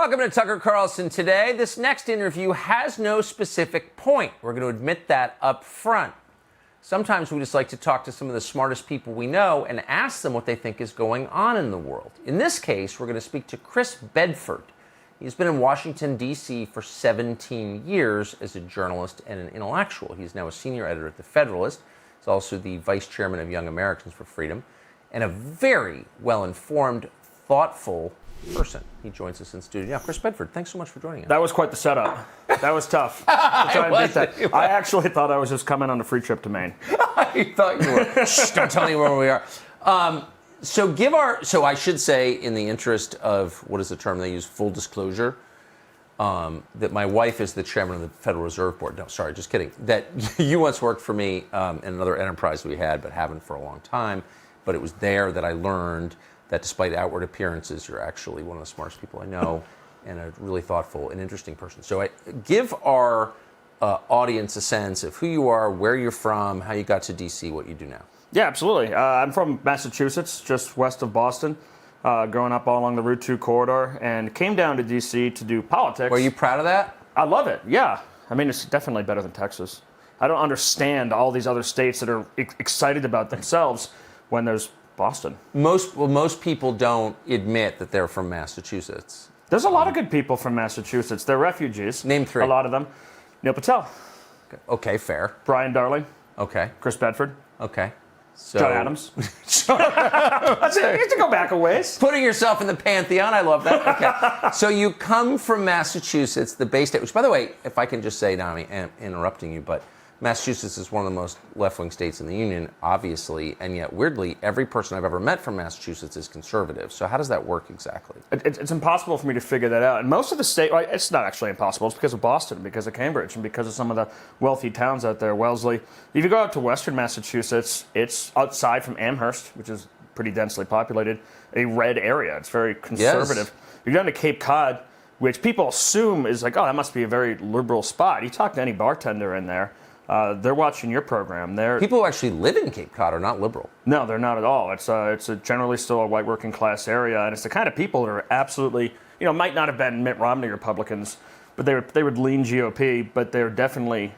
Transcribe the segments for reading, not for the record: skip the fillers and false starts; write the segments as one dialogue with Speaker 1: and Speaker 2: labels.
Speaker 1: Welcome to Tucker Carlson Today. This next interview has no specific point. We're going to admit that up front. Sometimes we just like to talk to some of the smartest people we know and ask them what they think is going on in the world. In this case, we're going to speak to Chris Bedford. He's been in Washington, D.C. for 17 years as a journalist and an intellectual. He's now a senior editor at The Federalist. He's also the vice chairman of Young Americans for Freedom and a very well-informed, thoughtful person. He joins us in studio now. Chris Bedford, thanks so much for joining us.
Speaker 2: That was quite the setup. That was tough. I actually thought I was just coming on a free trip to Maine.
Speaker 1: I thought you were. Shh, don't tell me where we are. So I should say, in the interest of, what is the term they use, full disclosure, that my wife is the chairman of the Federal Reserve Board. No, sorry, just kidding. That you once worked for me in another enterprise we had, but haven't for a long time. But it was there that I learned that despite outward appearances, you're actually one of the smartest people I know and a really thoughtful and interesting person. So I give our audience a sense of who you are, where you're from, how you got to D.C., what you do now.
Speaker 2: Yeah, absolutely. I'm from Massachusetts, just west of Boston, growing up all along the Route 2 corridor, and came down to D.C. to do politics.
Speaker 1: Were you proud of that?
Speaker 2: I love it, yeah. I mean, it's definitely better than Texas. I don't understand all these other states that are excited about themselves when there's Boston.
Speaker 1: Most people don't admit that they're from Massachusetts.
Speaker 2: There's a lot of good people from Massachusetts. They're refugees.
Speaker 1: Name three.
Speaker 2: A lot of them. Neil Patel.
Speaker 1: Okay, fair.
Speaker 2: Brian Darling.
Speaker 1: Okay.
Speaker 2: Chris Bedford.
Speaker 1: Okay. So,
Speaker 2: John Adams. That's it. You have to go back a ways.
Speaker 1: Putting yourself in the pantheon, I love that. Okay. So you come from Massachusetts, the Bay State, which, by the way, if I can just say, now I'm interrupting you, but Massachusetts is one of the most left-wing states in the union, obviously, and yet, weirdly, every person I've ever met from Massachusetts is conservative. So how does that work exactly?
Speaker 2: It's impossible for me to figure that out. And most of the state, well, it's not actually impossible. It's because of Boston, because of Cambridge, and because of some of the wealthy towns out there, Wellesley. If you go out to western Massachusetts, it's outside from Amherst, which is pretty densely populated, a red area. It's very conservative. Yes. You're down to Cape Cod, which people assume is like, oh, that must be a very liberal spot. You talk to any bartender in there, they're watching your program.
Speaker 1: People who actually live in Cape Cod are not liberal.
Speaker 2: No, they're not at all. It's a generally still a white working class area, and it's the kind of people that are absolutely, might not have been Mitt Romney Republicans, but they would lean GOP, but they're definitely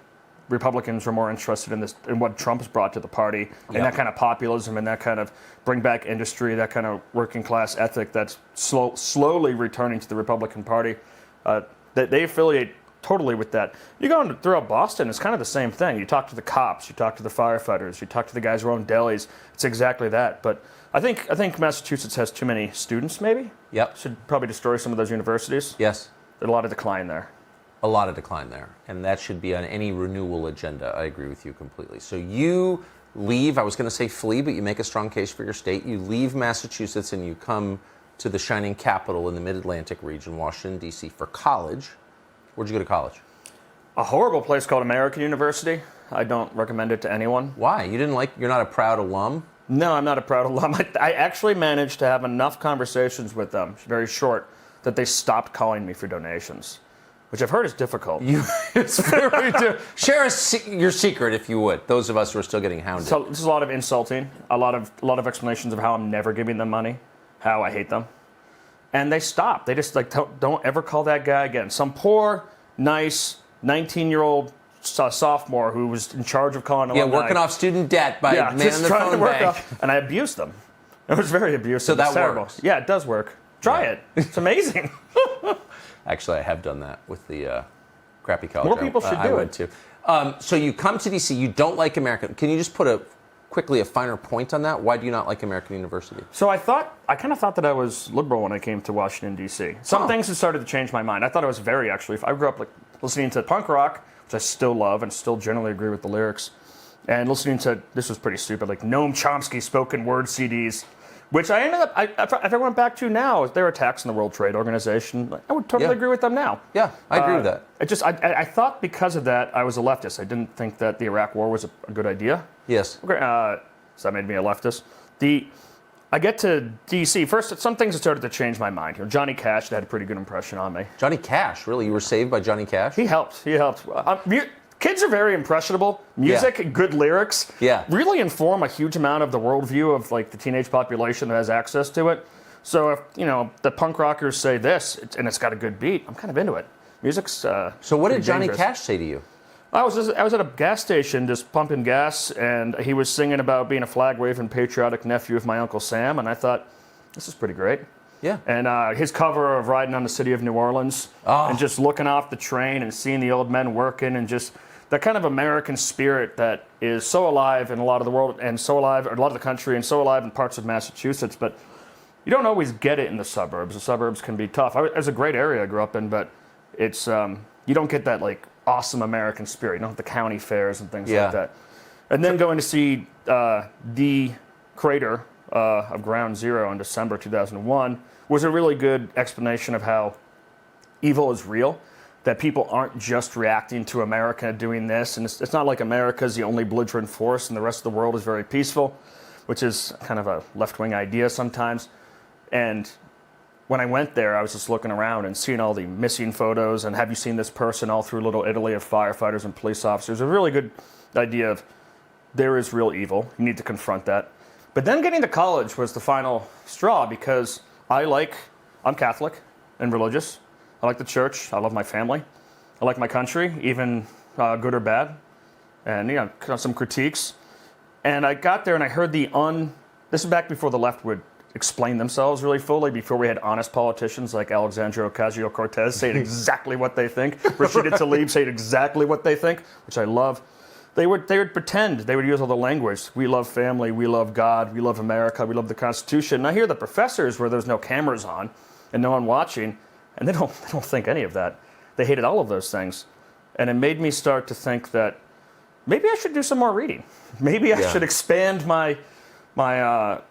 Speaker 2: Republicans are more interested in what Trump has brought to the party, and that kind of populism and that kind of bring back industry, that kind of working class ethic that's slowly returning to the Republican Party. They affiliate totally with that. You go throughout Boston, it's kind of the same thing. You talk to the cops, you talk to the firefighters, you talk to the guys who own delis. It's exactly that. But I think Massachusetts has too many students, maybe.
Speaker 1: Yep.
Speaker 2: Should probably destroy some of those universities.
Speaker 1: Yes.
Speaker 2: There's a lot of decline there.
Speaker 1: A lot of decline there. And that should be on any renewal agenda. I agree with you completely. So you leave, I was going to say flee, but you make a strong case for your state. You leave Massachusetts and you come to the shining capital in the mid-Atlantic region, Washington, D.C., for college. Where'd you go to college?
Speaker 2: A horrible place called American University. I don't recommend it to anyone.
Speaker 1: Why? You're not a proud alum?
Speaker 2: No, I'm not a proud alum. I actually managed to have enough conversations with them, very short, that they stopped calling me for donations, which I've heard is difficult.
Speaker 1: It's very difficult. Share your secret, if you would. Those of us who are still getting hounded.
Speaker 2: So this is a lot of insulting, a lot of explanations of how I'm never giving them money, how I hate them. And they stop. They just don't ever call that guy again. Some poor, nice 19-year-old sophomore who was in charge of calling alumni.
Speaker 1: Yeah, working off student debt by a man in the phone bank.
Speaker 2: And I abused them. It was very abusive.
Speaker 1: So that works.
Speaker 2: Yeah, it does work. Try it. It's amazing.
Speaker 1: Actually, I have done that with the crappy college.
Speaker 2: More people should do it.
Speaker 1: Too. So you come to D.C. You don't like American. Can you just put quickly a finer point on that? Why do you not like American University?
Speaker 2: So I kind of thought that I was liberal when I came to Washington, D.C. Some things have started to change my mind. I thought I was I grew up listening to punk rock, which I still love and still generally agree with the lyrics, and listening to, this was pretty stupid, like Noam Chomsky spoken word CDs, which I ended up, if I went back to now, they're attacks on the World Trade Organization. I would totally agree with them now.
Speaker 1: Yeah, I agree with that.
Speaker 2: I thought because of that, I was a leftist. I didn't think that the Iraq War was a good idea.
Speaker 1: Yes.
Speaker 2: So that made me a leftist. I get to D.C. First, some things have started to change my mind. Johnny Cash had a pretty good impression on me.
Speaker 1: Johnny Cash, really? You were saved by Johnny Cash?
Speaker 2: He helped. Kids are very impressionable. Music, good lyrics, really inform a huge amount of the worldview of the teenage population that has access to it. So if, the punk rockers say this, and it's got a good beat, I'm kind of into it. Music's
Speaker 1: So what did Johnny
Speaker 2: dangerous.
Speaker 1: Cash say to you?
Speaker 2: I was at a gas station just pumping gas, and he was singing about being a flag-waving patriotic nephew of my Uncle Sam, and I thought, this is pretty great.
Speaker 1: Yeah.
Speaker 2: And his cover of Riding on the City of New Orleans, and just looking off the train and seeing the old men working, and just that kind of American spirit that is so alive in a lot of the world, and so alive in a lot of the country, and so alive in parts of Massachusetts, but you don't always get it in the suburbs. The suburbs can be tough. It's a great area I grew up in, but it's you don't get that like awesome American spirit. You don't have the county fairs and things like that. And then going to see the crater of Ground Zero in December 2001 was a really good explanation of how evil is real, that people aren't just reacting to America doing this. And it's not like America's the only belligerent force and the rest of the world is very peaceful, which is kind of a left-wing idea sometimes. And when I went there, I was just looking around and seeing all the missing photos and have you seen this person all through Little Italy of firefighters and police officers. A really good idea of there is real evil. You need to confront that. But then getting to college was the final straw because I'm Catholic and religious. I like the church. I love my family. I like my country, even good or bad. And, some critiques. And I got there and I heard this is back before the left would explain themselves really fully, before we had honest politicians like Alexandria Ocasio-Cortez saying exactly what they think, Rashida Tlaib saying exactly what they think, which I love. They would pretend, they would use all the language. We love family, we love God, we love America, we love the Constitution. And I hear the professors where there's no cameras on and no one watching, and they don't think any of that. They hated all of those things. And it made me start to think that maybe I should do some more reading. Maybe I should expand my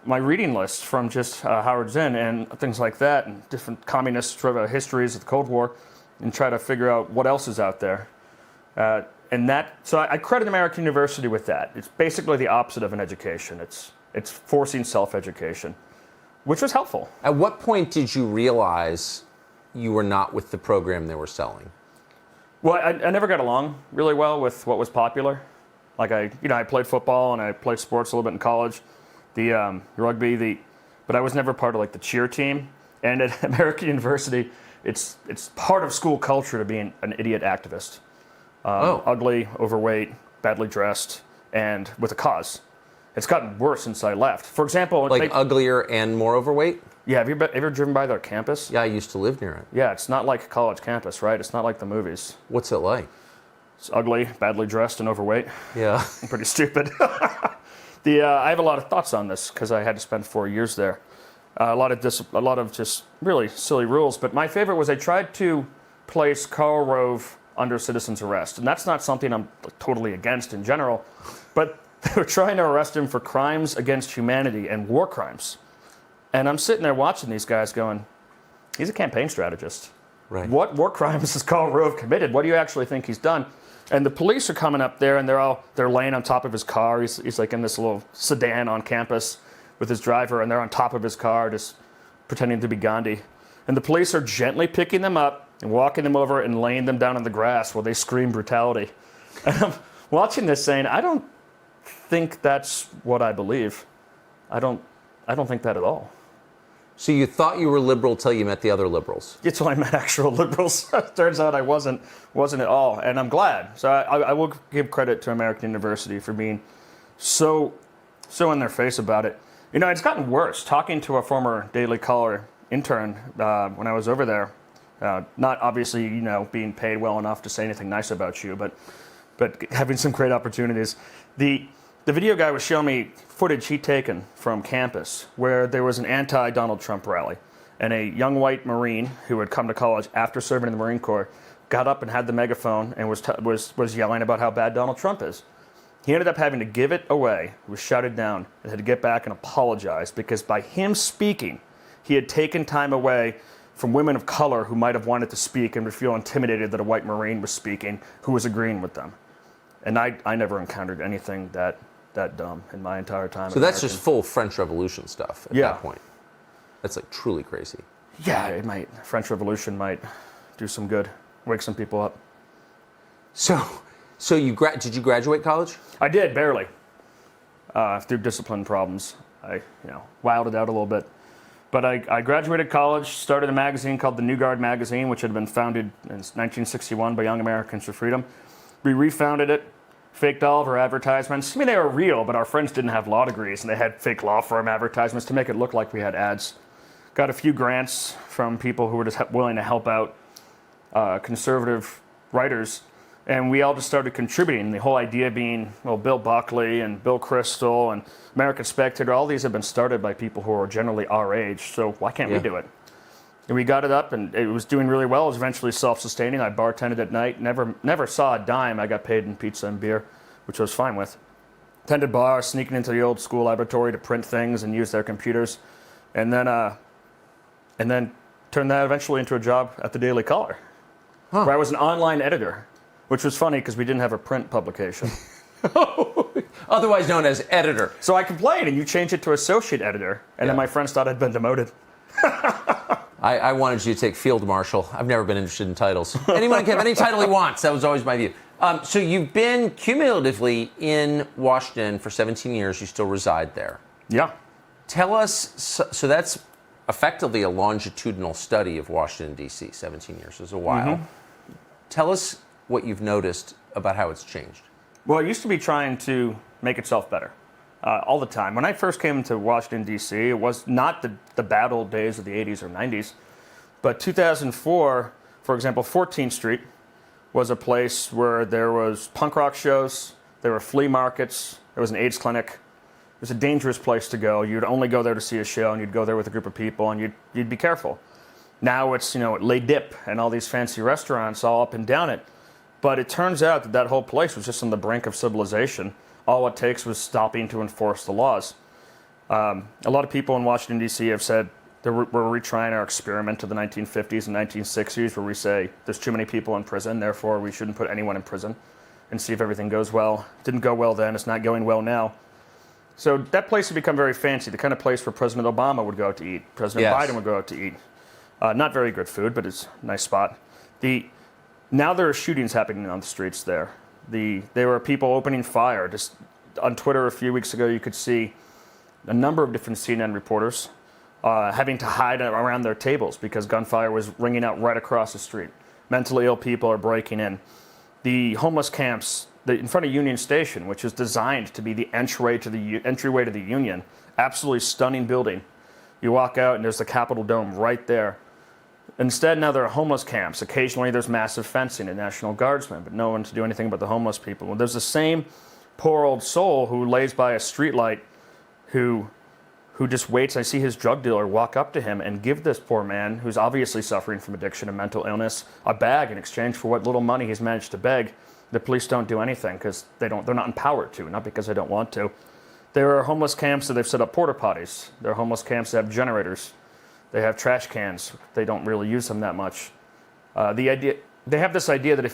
Speaker 2: reading list from just Howard Zinn and things like that, and different communist histories of the Cold War, and try to figure out what else is out there. So I credit American University with that. It's basically the opposite of an education. It's forcing self-education, which was helpful.
Speaker 1: At what point did you realize you were not with the program they were selling?
Speaker 2: Well, I never got along really well with what was popular. Like I played football and I played sports a little bit in college. The rugby, but I was never part of like the cheer team. And at American University, it's part of school culture to be an idiot activist. Ugly, overweight, badly dressed, and with a cause. It's gotten worse since I left. For example,
Speaker 1: uglier and more overweight?
Speaker 2: Yeah, have you ever driven by their campus?
Speaker 1: Yeah, I used to live near it.
Speaker 2: Yeah, it's not like a college campus, right? It's not like the movies.
Speaker 1: What's it like?
Speaker 2: It's ugly, badly dressed, and overweight.
Speaker 1: Yeah.
Speaker 2: Pretty stupid. I have a lot of thoughts on this because I had to spend 4 years there. A lot of just really silly rules. But my favorite was I tried to place Karl Rove under citizen's arrest. And that's not something I'm totally against in general. But they were trying to arrest him for crimes against humanity and war crimes. And I'm sitting there watching these guys going, he's a campaign strategist.
Speaker 1: Right.
Speaker 2: What war crimes has Karl Rove committed? What do you actually think he's done? And the police are coming up there, and they're laying on top of his car. He's like in this little sedan on campus with his driver, and they're on top of his car just pretending to be Gandhi. And the police are gently picking them up and walking them over and laying them down on the grass while they scream brutality. And I'm watching this saying, I don't think that's what I believe. I don't think that at all.
Speaker 1: So you thought you were liberal till you met the other liberals?
Speaker 2: It's when I met actual liberals. Turns out I wasn't at all, and I'm glad. So I will give credit to American University for being so in their face about it. It's gotten worse. Talking to a former Daily Caller intern when I was over there, not obviously being paid well enough to say anything nice about you, but having some great opportunities. The video guy was showing me footage he'd taken from campus where there was an anti-Donald Trump rally, and a young white Marine who had come to college after serving in the Marine Corps got up and had the megaphone and was yelling about how bad Donald Trump is. He ended up having to give it away, was shouted down, and had to get back and apologize because by him speaking, he had taken time away from women of color who might have wanted to speak and would feel intimidated that a white Marine was speaking who was agreeing with them. And I never encountered anything that dumb in my entire time.
Speaker 1: So that's just full French Revolution stuff at that point. That's like truly crazy.
Speaker 2: Yeah, it might. French Revolution might do some good, wake some people up.
Speaker 1: So did you graduate college?
Speaker 2: I did, barely. Through discipline problems. I wilded out a little bit. But I graduated college, started a magazine called the New Guard magazine, which had been founded in 1961 by Young Americans for Freedom. We refounded it, faked all of our advertisements. I mean, they were real, but our friends didn't have law degrees, and they had fake law firm advertisements to make it look like we had ads. Got a few grants from people who were just willing to help out conservative writers, and we all just started contributing. The whole idea being, well, Bill Buckley and Bill Crystal and American Spectator, all these have been started by people who are generally our age, so why can't we do it? And we got it up, and it was doing really well. It was eventually self-sustaining. I bartended at night, never saw a dime. I got paid in pizza and beer, which I was fine with. Tended bars, sneaking into the old school laboratory to print things and use their computers, and then turned that eventually into a job at the Daily Caller, where I was an online editor, which was funny because we didn't have a print publication.
Speaker 1: Otherwise known as editor.
Speaker 2: So I complained, and you changed it to associate editor, and then my friends thought I'd been demoted.
Speaker 1: I wanted you to take field marshal. I've never been interested in titles. Anyone can have any title he wants. That was always my view. So you've been cumulatively in Washington for 17 years. You still reside there.
Speaker 2: Yeah.
Speaker 1: Tell us, so that's effectively a longitudinal study of Washington, D.C., 17 years is a while. Tell us what you've noticed about how it's changed.
Speaker 2: Well, it used to be trying to make itself better all the time. When I first came to Washington, D.C., it was not the bad old days of the 80s or 90s, but 2004, for example, 14th Street was a place where there was punk rock shows, there were flea markets, there was an AIDS clinic. It was a dangerous place to go. You'd only go there to see a show, and you'd go there with a group of people, and you'd be careful. Now it's, Le Dip and all these fancy restaurants all up and down it. But it turns out that whole place was just on the brink of civilization. All it takes was stopping to enforce the laws. A lot of people in Washington, D.C. have said that we're retrying our experiment of the 1950s and 1960s, where we say there's too many people in prison, therefore we shouldn't put anyone in prison, and see if everything goes well. It didn't go well then, it's not going well now. So that place had become very fancy, the kind of place where President Obama would go out to eat, President Biden would go out to eat. Not very good food, but it's a nice spot. Now there are shootings happening on the streets there. There were people opening fire. Just on Twitter a few weeks ago, you could see a number of different CNN reporters having to hide around their tables because gunfire was ringing out right across the street. Mentally ill people are breaking in. The homeless camps in front of Union Station, which is designed to be the entryway to the Union, absolutely stunning building. You walk out and there's the Capitol Dome right there. Instead, now there are homeless camps. Occasionally, there's massive fencing and National Guardsmen, but no one to do anything about the homeless people. Well, there's the same poor old soul who lays by a streetlight who just waits. I see his drug dealer walk up to him and give this poor man, who's obviously suffering from addiction and mental illness, a bag in exchange for what little money he's managed to beg. The police don't do anything because they're not empowered to, not because they don't want to. There are homeless camps that they've set up porta potties. There are homeless camps that have generators. They have trash cans. They don't really use them that much. They have this idea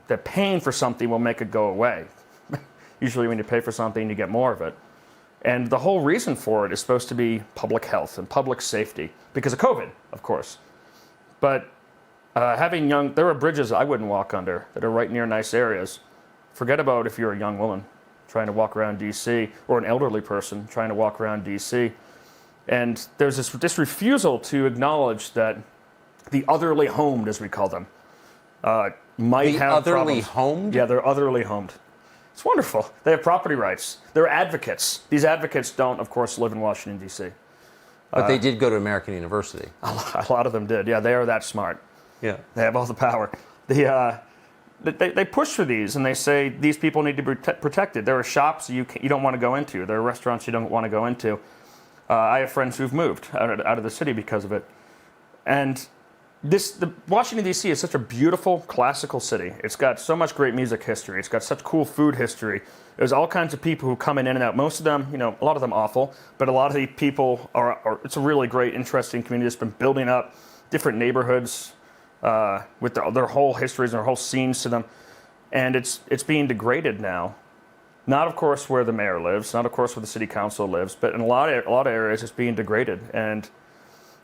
Speaker 2: that paying for something will make it go away. Usually when you pay for something, you get more of it. And the whole reason for it is supposed to be public health and public safety, because of COVID, of course. But there are bridges I wouldn't walk under that are right near nice areas. Forget about if you're a young woman trying to walk around D.C. or an elderly person trying to walk around D.C. And there's this refusal to acknowledge that the otherly homed, as we call them, might have
Speaker 1: otherly
Speaker 2: problems.
Speaker 1: Homed?
Speaker 2: Yeah, they're otherly homed. It's wonderful. They have property rights. They're advocates. These advocates don't, of course, live in Washington, D.C.
Speaker 1: But they did go to American University.
Speaker 2: A lot of them did. Yeah, they are that smart.
Speaker 1: Yeah.
Speaker 2: They have all the power. They push for these, and they say these people need to be protected. There are shops you don't want to go into. There are restaurants you don't want to go into. I have friends who've moved out of the city because of it. And Washington, D.C. is such a beautiful, classical city. It's got so much great music history. It's got such cool food history. There's all kinds of people who come in and out. Most of them, a lot of them awful, but a lot of the people it's a really great, interesting community that's been building up different neighborhoods with their whole histories and their whole scenes to them. And it's being degraded now. Not, of course, where the mayor lives, not, of course, where the city council lives, but in a lot of areas it's being degraded. And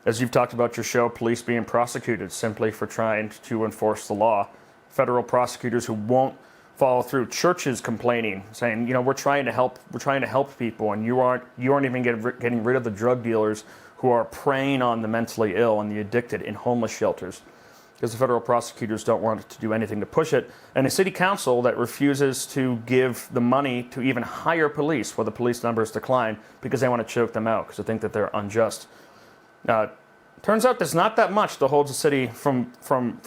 Speaker 2: as you've talked about your show, police being prosecuted simply for trying to enforce the law. Federal prosecutors who won't follow through. Churches complaining, saying, we're trying to help people, and you aren't even getting rid of the drug dealers who are preying on the mentally ill and the addicted in homeless shelters, because the federal prosecutors don't want to do anything to push it, and a city council that refuses to give the money to even hire police while the police numbers decline because they want to choke them out because they think that they're unjust. Turns out there's not that much that holds the city from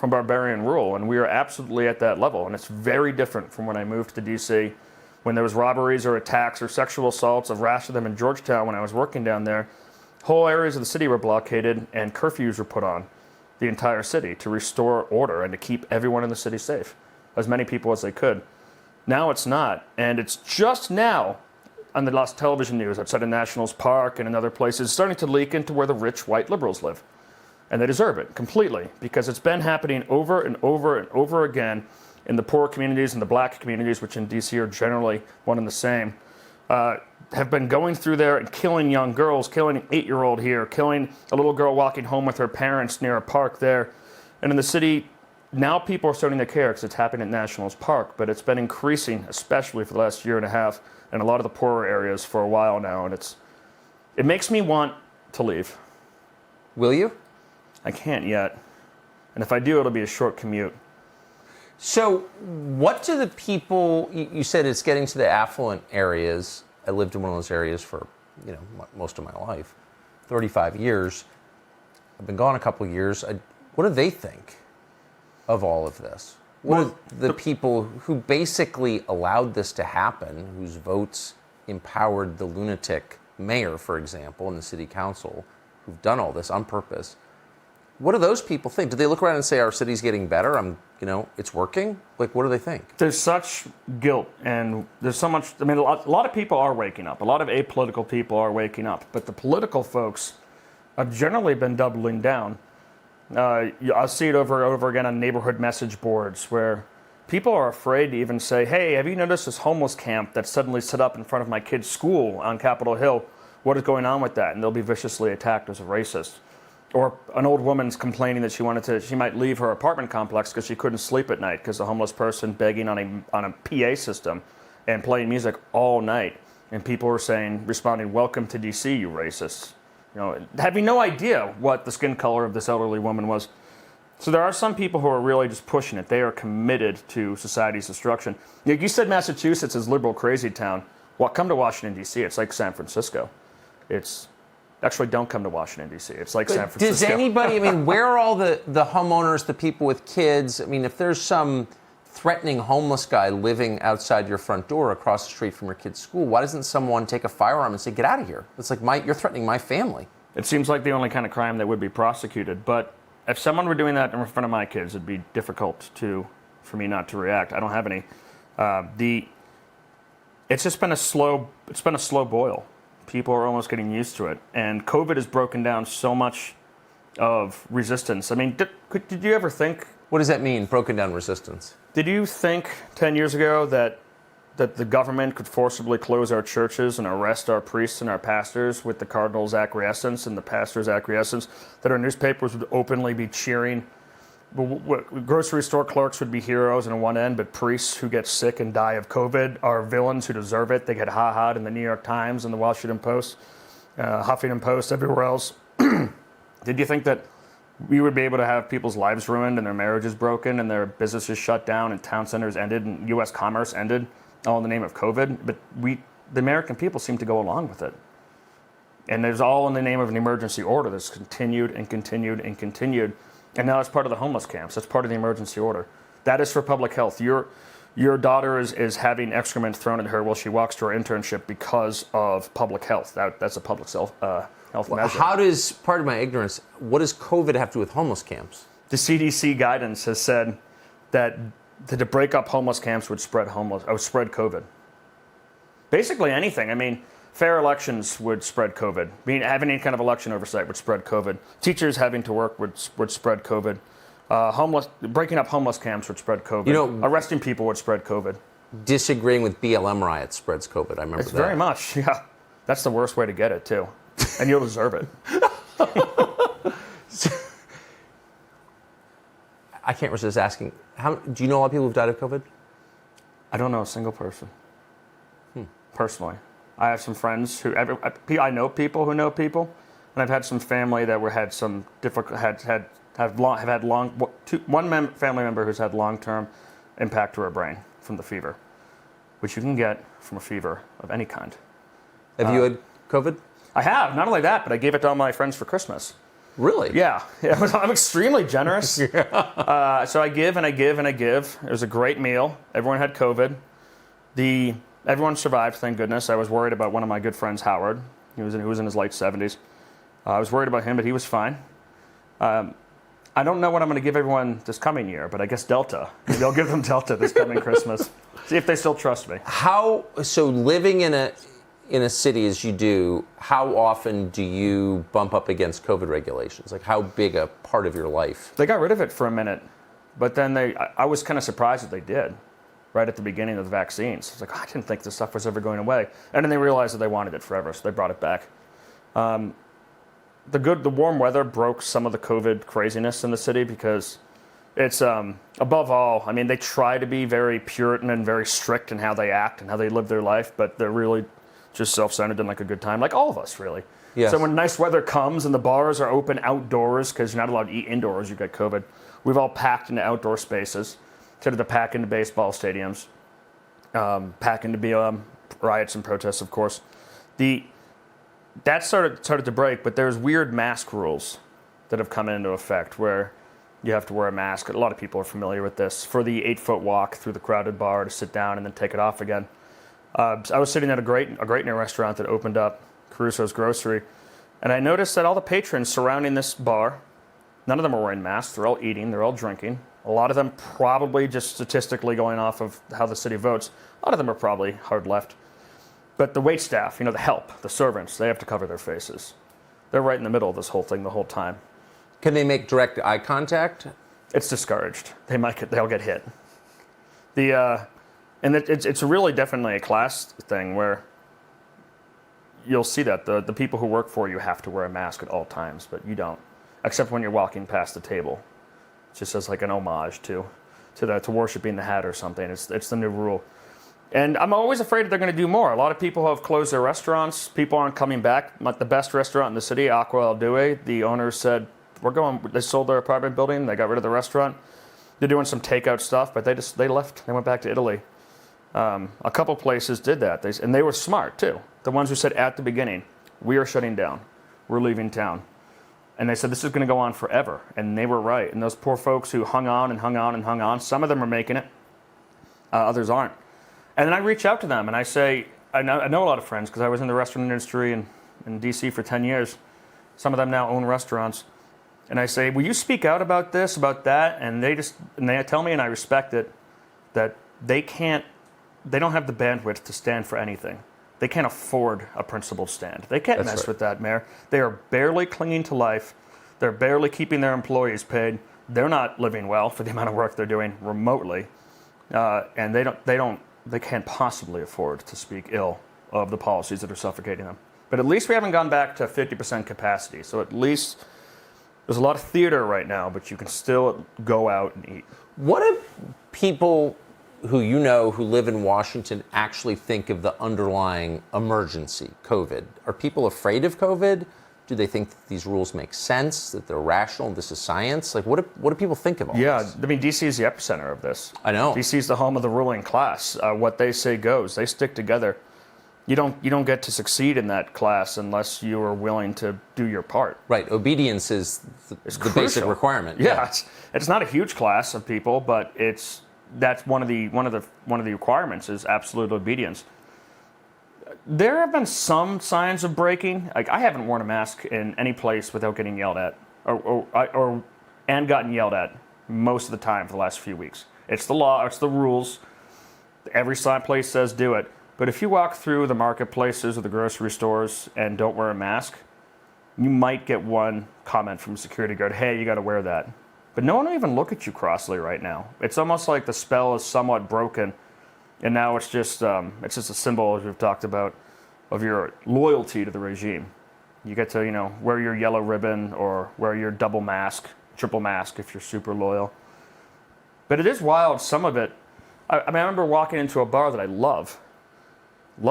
Speaker 2: barbarian rule, and we are absolutely at that level, and it's very different from when I moved to D.C., when there was robberies or attacks or sexual assaults. I've rashed them in Georgetown when I was working down there. Whole areas of the city were blockaded and curfews were put on the entire city to restore order and to keep everyone in the city safe, as many people as they could. Now it's not, and it's just now on the last television news outside of Nationals Park and in other places starting to leak into where the rich white liberals live. And they deserve it completely, because it's been happening over and over and over again in the poor communities and the black communities, which in D.C. are generally one and the same, have been going through there and killing young girls, killing an 8-year-old here, killing a little girl walking home with her parents near a park there. And in the city, now people are starting to care because it's happening at Nationals Park, but it's been increasing, especially for the last year and a half, in a lot of the poorer areas for a while now, and it makes me want to leave.
Speaker 1: Will you?
Speaker 2: I can't yet. And if I do, it'll be a short commute.
Speaker 1: So what do the people, you said it's getting to the affluent areas. I lived in one of those areas for, most of my life, 35 years. I've been gone a couple of years. What do they think of all of this? What are the people who basically allowed this to happen, whose votes empowered the lunatic mayor, for example, and the city council, who've done all this on purpose? What do those people think? Do they look around and say, our city's getting better? It's working? Like, what do they think?
Speaker 2: There's such guilt, and there's so much. I mean, a lot of people are waking up. A lot of apolitical people are waking up. But the political folks have generally been doubling down. I'll see it over and over again on neighborhood message boards where people are afraid to even say, hey, have you noticed this homeless camp that's suddenly set up in front of my kid's school on Capitol Hill? What is going on with that? And they'll be viciously attacked as a racist. Or an old woman's complaining that she might leave her apartment complex because she couldn't sleep at night because a homeless person begging on a PA system and playing music all night. And people were responding, welcome to DC, you racists. Having no idea what the skin color of this elderly woman was. So there are some people who are really just pushing it. They are committed to society's destruction. You said Massachusetts is liberal crazy town. Well, come to Washington, D.C. It's like San Francisco. Actually, don't come to Washington, D.C. It's like San Francisco.
Speaker 1: Does anybody, where are all the homeowners, the people with kids? If there's some threatening homeless guy living outside your front door across the street from your kid's school, why doesn't someone take a firearm and say, get out of here? It's like, you're threatening my family. It
Speaker 2: seems like the only kind of crime that would be prosecuted. But if someone were doing that in front of my kids, it'd be difficult for me not to react. I don't have any. It's just been a slow boil. People are almost getting used to it. And COVID has broken down so much of resistance. Did you ever think...
Speaker 1: What does that mean, broken down resistance?
Speaker 2: Did you think 10 years ago that the government could forcibly close our churches and arrest our priests and our pastors with the cardinal's acquiescence and the pastor's acquiescence, that our newspapers would openly be cheering? Grocery store clerks would be heroes on one end, but priests who get sick and die of COVID are villains who deserve it. They get ha-ha'd in the New York Times and the Washington Post, Huffington Post, everywhere else. Did you think that we would be able to have people's lives ruined and their marriages broken and their businesses shut down and town centers ended and U.S. commerce ended, all in the name of COVID? But the American people seem to go along with it. And there's all in the name of an emergency order that's continued and continued and continued. And now it's part of the homeless camps. That's part of the emergency order. That is for public health. Your daughter is having excrement thrown at her while she walks to her internship because of public health. That's a public health measure.
Speaker 1: How does, pardon my ignorance, what does COVID have to do with homeless camps?
Speaker 2: The CDC guidance has said that to break up homeless camps would spread COVID. Basically anything. Fair elections would spread COVID. Having any kind of election oversight would spread COVID. Teachers having to work would spread COVID. Breaking up homeless camps would spread COVID. Arresting people would spread COVID.
Speaker 1: Disagreeing with BLM riots spreads COVID. I remember that.
Speaker 2: Very much, yeah. That's the worst way to get it, too. And you'll deserve it.
Speaker 1: I can't resist asking, do you know a lot of people who've died of COVID?
Speaker 2: I don't know a single person. Personally, I have some friends who I know people who know people, and I've had some family that had some difficult family member who's had long-term impact to her brain from the fever, which you can get from a fever of any kind.
Speaker 1: Have you had COVID?
Speaker 2: I have. Not only that, but I gave it to all my friends for Christmas.
Speaker 1: Really?
Speaker 2: Yeah. I'm extremely generous. So I give and I give and I give. It was a great meal. Everyone had COVID. Everyone survived, thank goodness. I was worried about one of my good friends, Howard. He was in his late 70s. I was worried about him, but he was fine. I don't know what I'm going to give everyone this coming year, but I guess Delta. Maybe I'll give them Delta this coming Christmas. See if they still trust me.
Speaker 1: So living in a city as you do, how often do you bump up against COVID regulations? Like how big a part of your life?
Speaker 2: They got rid of it for a minute, but then I was kind of surprised that they did. Right at the beginning of the vaccines. It's like, I didn't think this stuff was ever going away. And then they realized that they wanted it forever, so they brought it back. The warm weather broke some of the COVID craziness in the city because it's, above all, I mean, they try to be very Puritan and very strict in how they act and how they live their life, but they're really just self-centered and like a good time, like all of us, really.
Speaker 1: Yes.
Speaker 2: So when nice weather comes and the bars are open outdoors, because you're not allowed to eat indoors, you get COVID, we've all packed into outdoor spaces. Instead of to pack into baseball stadiums, pack into BLM riots and protests, of course. That started to break, but there's weird mask rules that have come into effect where you have to wear a mask. A lot of people are familiar with this. For the 8-foot walk through the crowded bar to sit down and then take it off again. I was sitting at a great new restaurant that opened up, Caruso's Grocery, and I noticed that all the patrons surrounding this bar, none of them are wearing masks. They're all eating. They're all drinking. A lot of them probably just statistically going off of how the city votes. A lot of them are probably hard left. But the waitstaff, the help, the servants, they have to cover their faces. They're right in the middle of this whole thing the whole time.
Speaker 1: Can they make direct eye contact?
Speaker 2: It's discouraged. They'll get hit. It's really definitely a class thing where you'll see that the people who work for you have to wear a mask at all times, but you don't, except when you're walking past the table. Just as like an homage to worshiping the hat or something. It's the new rule. And I'm always afraid that they're going to do more. A lot of people have closed their restaurants. People aren't coming back. Like the best restaurant in the city, Aqua El Due, the owners said, they sold their apartment building. They got rid of the restaurant. They're doing some takeout stuff, but they left. They went back to Italy. A couple places did that. And they were smart too. The ones who said at the beginning, we are shutting down. We're leaving town. And they said, this is going to go on forever. And they were right. And those poor folks who hung on and hung on and hung on, some of them are making it. Others aren't. And then I reach out to them and I say, I know a lot of friends because I was in the restaurant industry in D.C. for 10 years. Some of them now own restaurants. And I say, will you speak out about this, about that? And they tell me, and I respect it, that they don't have the bandwidth to stand for anything. They can't afford a principled stand. They can't mess with that, Mayor. They are barely clinging to life. They're barely keeping their employees paid. They're not living well for the amount of work they're doing remotely, and they can't possibly afford to speak ill of the policies that are suffocating them. But at least we haven't gone back to 50% capacity. So at least there's a lot of theater right now, but you can still go out and eat.
Speaker 1: What do people who who live in Washington actually think of the underlying emergency, COVID? Are people afraid of COVID? Do they think that these rules make sense, that they're rational, this is science? Like, what do people think of all this?
Speaker 2: Yeah, I mean, D.C. is the epicenter of this.
Speaker 1: I know.
Speaker 2: D.C. is the home of the ruling class. What they say goes. They stick together. You don't get to succeed in that class unless you are willing to do your part.
Speaker 1: Right. Obedience is the basic requirement.
Speaker 2: Yeah, it's not a huge class of people, but that's one of the requirements is absolute obedience. There have been some signs of breaking. Like I haven't worn a mask in any place without getting yelled at, and gotten yelled at most of the time for the last few weeks. It's the law. It's the rules. Every place says do it. But if you walk through the marketplaces or the grocery stores and don't wear a mask, you might get one comment from a security guard, hey, you got to wear that. But no one will even look at you crossly right now. It's almost like the spell is somewhat broken, and now it's just a symbol, as we've talked about, of your loyalty to the regime. You get to, wear your yellow ribbon or wear your double mask, triple mask if you're super loyal. But it is wild, some of it. I remember walking into a bar that I love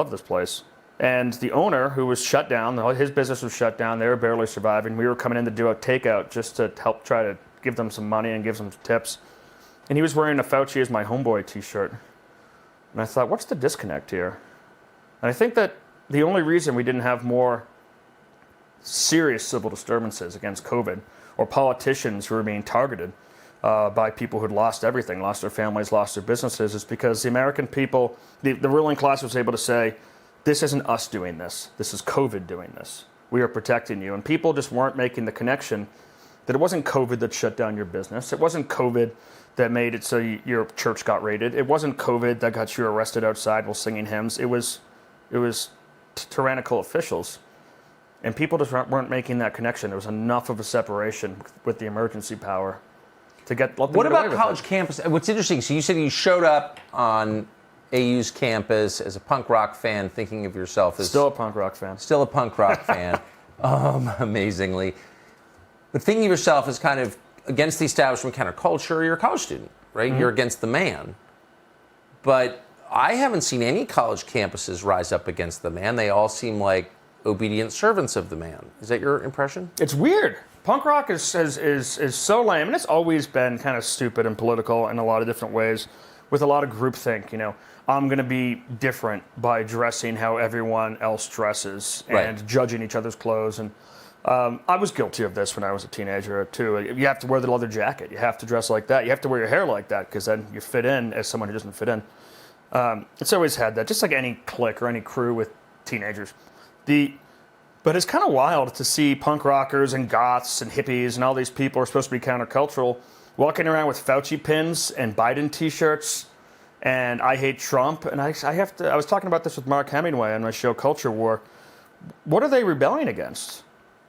Speaker 2: this place, and the owner, who was shut down, his business was shut down, they were barely surviving. We were coming in to do a takeout just to help try to give them some money and give them some tips. And he was wearing a Fauci is my homeboy t-shirt. And I thought, what's the disconnect here? And I think that the only reason we didn't have more serious civil disturbances against COVID, or politicians who were being targeted by people who'd lost everything, lost their families, lost their businesses, is because the American people, the ruling class was able to say, this isn't us doing this. This is COVID doing this. We are protecting you. And people just weren't making the connection that it wasn't COVID that shut down your business. It wasn't COVID that made it so your church got raided. It wasn't COVID that got you arrested outside while singing hymns. It was tyrannical officials. And people just weren't making that connection. There was enough of a separation with the emergency power to get.
Speaker 1: What about college campus? What's interesting, so you said you showed up on AU's campus as a punk rock fan, thinking of yourself as...
Speaker 2: Still a punk rock fan.
Speaker 1: Still a punk rock fan, amazingly. But thinking of yourself as kind of against the establishment counterculture, you're a college student, right? Mm-hmm. You're against the man. But I haven't seen any college campuses rise up against the man. They all seem like obedient servants of the man. Is that your impression?
Speaker 2: It's weird. Punk rock is so lame, and it's always been kind of stupid and political in a lot of different ways, with a lot of groupthink. You know, I'm going to be different by dressing how everyone else dresses and judging each other's clothes. And I was guilty of this when I was a teenager too. You have to wear the leather jacket. You have to dress like that. You have to wear your hair like that, because then you fit in as someone who doesn't fit in. It's always had that, just like any clique or any crew with teenagers. But it's kind of wild to see punk rockers and goths and hippies and all these people who are supposed to be countercultural walking around with Fauci pins and Biden t-shirts and I hate Trump. And I was talking about this with Mark Hemingway on my show Culture War. What are they rebelling against?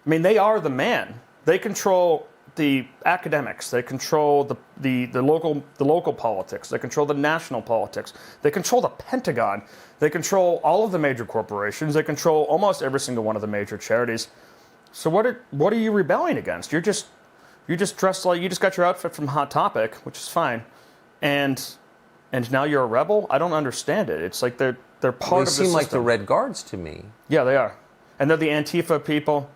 Speaker 2: I mean, they are the man. They control the academics. They control the local politics. They control the national politics. They control the Pentagon. They control all of the major corporations. They control almost every single one of the major charities. So what are you rebelling against? You're just dressed like, you just got your outfit from Hot Topic, which is fine, and now you're a rebel. I don't understand it. It's like they're part of the system. They
Speaker 1: seem like the Red Guards to me.
Speaker 2: Yeah, they are, and they're the Antifa people.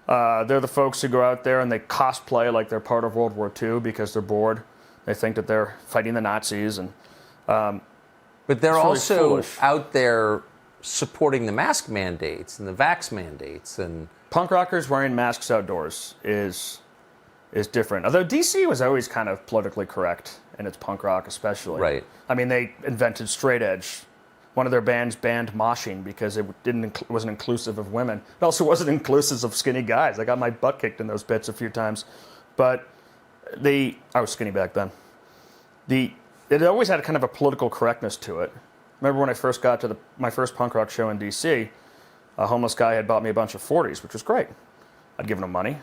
Speaker 2: They're the folks who go out there and they cosplay like they're part of World War II because they're bored. They think that they're fighting the Nazis, and
Speaker 1: but they're
Speaker 2: really
Speaker 1: also
Speaker 2: foolish.
Speaker 1: Out there supporting the mask mandates and the vax mandates. And
Speaker 2: punk rockers wearing masks outdoors is different. Although DC was always kind of politically correct in its punk rock, especially.
Speaker 1: Right.
Speaker 2: I mean, they invented straight edge. One of their bands banned moshing because it wasn't inclusive of women. It also wasn't inclusive of skinny guys. I got my butt kicked in those bits a few times. But I was skinny back then. It always had kind of a political correctness to it. Remember when I first got to my first punk rock show in D.C., a homeless guy had bought me a bunch of 40s, which was great. I'd given him money.